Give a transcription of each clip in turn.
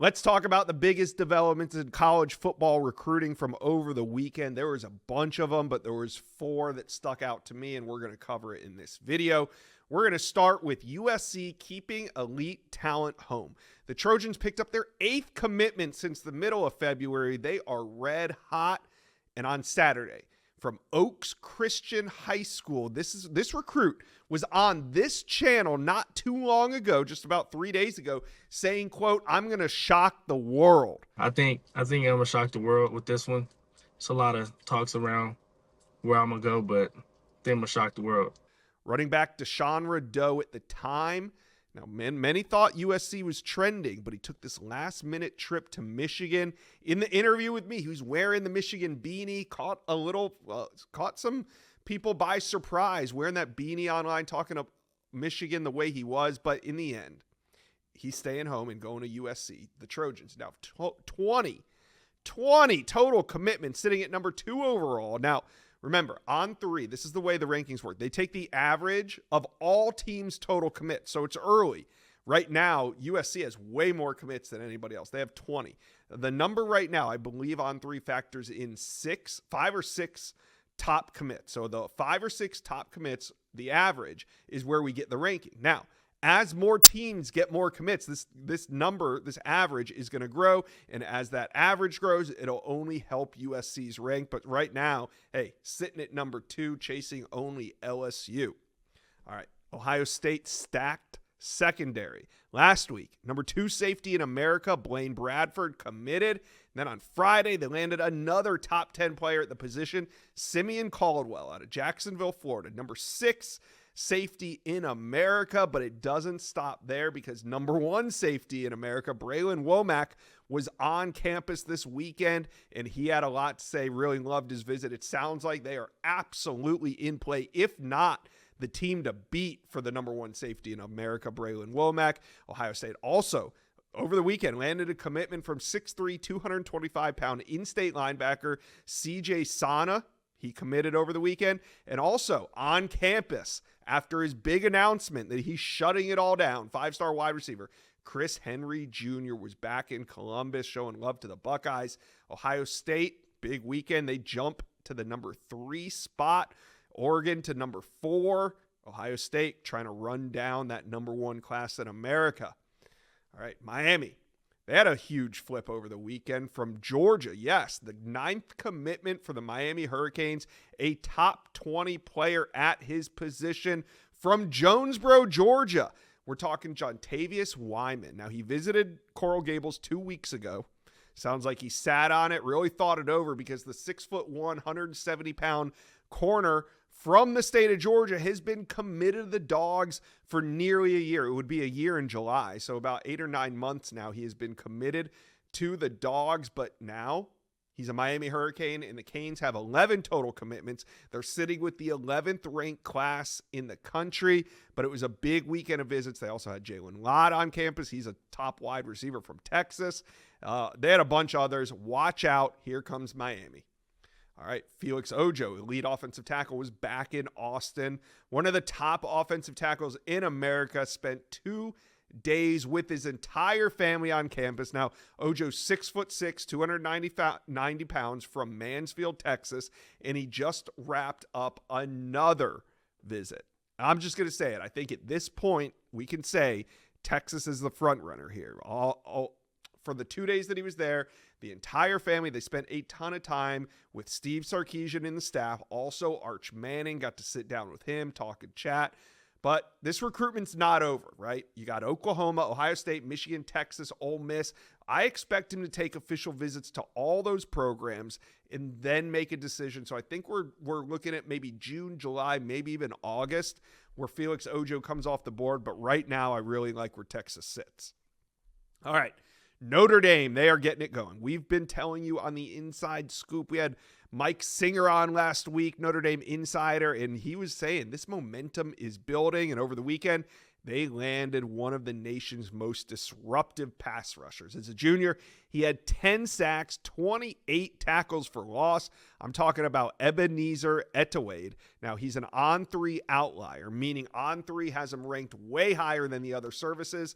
Let's talk about the biggest developments in college football recruiting from over the weekend. There was a bunch of them, but there was 4 that stuck out to me, and we're going to cover it in this video. We're going to start with USC keeping elite talent home. The Trojans picked up their 8th commitment since the middle of February. They are red hot, and on Saturday, from Oaks Christian High School. This recruit was on this channel not too long ago, just about 3 days ago, saying, quote, "I'm going to shock the world." I think I'm going to shock the world with this one. It's a lot of talks around where I'm going to go, but I think I'm going to shock the world. Running back Deshaun Doe at the time. Now, many thought USC was trending, but he took this last-minute trip to Michigan. In the interview with me, he was wearing the Michigan beanie, caught some people by surprise wearing that beanie online, talking up Michigan the way he was. But in the end, he's staying home and going to USC. The Trojans now 20 total commitments, sitting at number 2 overall. Now, remember, on 3, this is the way the rankings work. They take the average of all teams' total commits, so it's early. Right now, USC has way more commits than anybody else. They have 20. The number right now, I believe, on 3 factors in 5 or 6 top commits. So the 5 or 6 top commits, the average, is where we get the ranking. Now, as more teams get more commits, this average is going to grow. And as that average grows, it'll only help USC's rank. But right now, hey, sitting at number 2, chasing only LSU. All right, Ohio State stacked secondary. Last week, number 2 safety in America, Blaine Bradford, committed. And then on Friday, they landed another top 10 player at the position, Simeon Caldwell out of Jacksonville, Florida. Number 6 safety in America, but it doesn't stop there because number 1 safety in America, Braylon Womack, was on campus this weekend, and he had a lot to say, really loved his visit. It sounds like they are absolutely in play, if not the team to beat for the number 1 safety in America, Braylon Womack. Ohio State also, over the weekend, landed a commitment from 6'3", 225-pound in-state linebacker CJ Sana. He committed over the weekend. And also on campus, after his big announcement that he's shutting it all down, 5-star wide receiver Chris Henry Jr. was back in Columbus showing love to the Buckeyes. Ohio State, big weekend. They jump to the number 3 spot. Oregon to number 4. Ohio State trying to run down that number 1 class in America. All right, Miami. They had a huge flip over the weekend from Georgia. Yes, the 9th commitment for the Miami Hurricanes, a top 20 player at his position from Jonesboro, Georgia. We're talking Jontavius Wyman. Now, he visited Coral Gables 2 weeks ago. Sounds like he sat on it, really thought it over because the 6'1", 170-pound corner from the state of Georgia has been committed to the Dogs for nearly a year. It would be a year in July, so about 8 or 9 months now he has been committed to the Dogs, but now he's a Miami Hurricane, and the Canes have 11 total commitments. They're sitting with the 11th ranked class in the country, but it was a big weekend of visits. They also had Jalen Lott on campus. He's a top wide receiver from Texas. They had a bunch of others. Watch out. Here comes Miami. All right, Felix Ojo, elite offensive tackle, was back in Austin. One of the top offensive tackles in America, spent 2 days with his entire family on campus. Now, Ojo's 6'6", 290 pounds from Mansfield, Texas, and he just wrapped up another visit. I'm just going to say it. I think at this point, we can say Texas is the front runner here. For the 2 days that he was there, the entire family, they spent a ton of time with Steve Sarkisian in the staff. Also, Arch Manning, got to sit down with him, talk and chat. But this recruitment's not over, right? You got Oklahoma, Ohio State, Michigan, Texas, Ole Miss. I expect him to take official visits to all those programs and then make a decision. So I think we're looking at maybe June, July, maybe even August, where Felix Ojo comes off the board. But right now, I really like where Texas sits. All right. Notre Dame, they are getting it going. We've been telling you on the Inside Scoop. We had Mike Singer on last week, Notre Dame insider, and he was saying this momentum is building. And over the weekend, they landed one of the nation's most disruptive pass rushers. As a junior, he had 10 sacks, 28 tackles for loss. I'm talking about Ebenezer Etowade. Now, he's an on-3 outlier, meaning on-3 has him ranked way higher than the other services.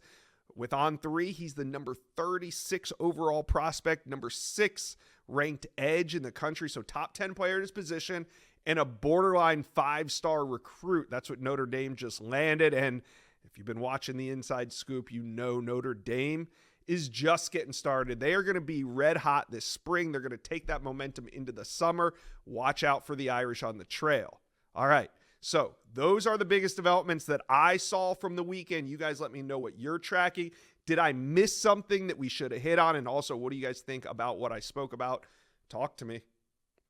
With On3, he's the number 36 overall prospect, number 6 ranked edge in the country, so top 10 player at his position, and a borderline 5-star recruit. That's what Notre Dame just landed, and if you've been watching the Inside Scoop, you know Notre Dame is just getting started. They are going to be red hot this spring. They're going to take that momentum into the summer. Watch out for the Irish on the trail. All right, so those are the biggest developments that I saw from the weekend. You guys let me know what you're tracking. Did I miss something that we should have hit on? And also, what do you guys think about what I spoke about? Talk to me.